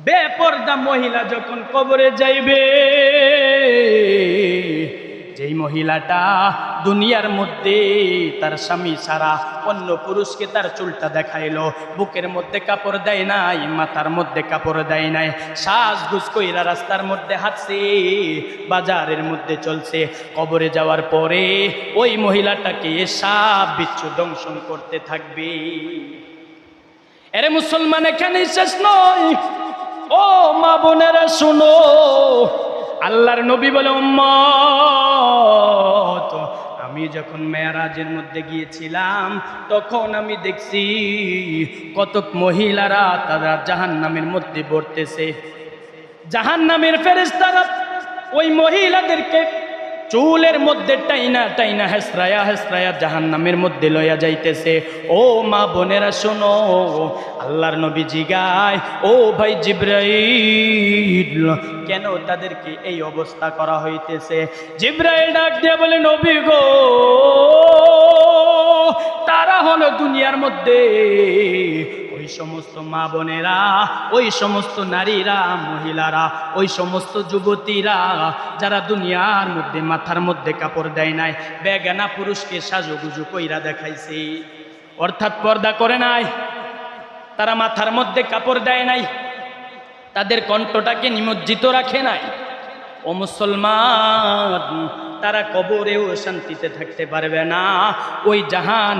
বেপরদা মহিলা যখন কবরে যাইবে, যেই মহিলাটা দুনিয়ার মধ্যে তার স্বামী ছাড়া অন্য পুরুষকে তার চুলটা দেখাইলো, বুকের মধ্যে কাপড় দেয় নাই, মাথার মধ্যে কাপড় দেয় নাই, সাজগুজ কইরা রাস্তার মধ্যে হাঁটছে, বাজারের মধ্যে চলছে, কবরে যাওয়ার পরে ওই মহিলাটাকে সাপ বিচ্ছু দংশন করতে থাকবে। এরে মুসলমান, এখানেই শেষ নয়, ও মা বোনেরা শুনো, আল্লাহর নবী বলে, উম্মত, আমি যখন মেরাজের মধ্যে গিয়েছিলাম তখন আমি দেখছি কতক মহিলারা তারা জাহান্নামের মধ্যে পড়তেছে। জাহান্নামের ফেরেশতারা ওই মহিলাদেরকে চুলের মধ্যে টাইনা টাইনা হেসরায়া হেসরায়া জাহান্নামের মধ্যে লইয়া যাইতেছে। ও মা বোনেরা শোনো, আল্লাহর নবী জিগায়, ও ভাই জিবরাইল, কেন তাদেরকে এই অবস্থা করা হইতেছে? জিবরাইল ডাক দিয়ে বলে, নবী গো, তারা হলো দুনিয়ার মধ্যে ওই সমস্ত মা বোনেরা, ওই সমস্ত নারীরা, মহিলারা, ওই সমস্ত যুবতীরা যারা দুনিয়ার মধ্যে মাথার মধ্যে কাপড় দেয় নাই, বেগানা পুরুষকে সাজুগুজু কইরা দেখাইছে, অর্থাৎ পর্দা করে নাই, তারা মাথার মধ্যে কাপড় দেয় নাই, তাদের কণ্ঠটাকে নিমজ্জিত রাখে নাই। ও মুসলমান, তারা কবরেও শান্তিতে থাকতে পারবে না, ওই জাহান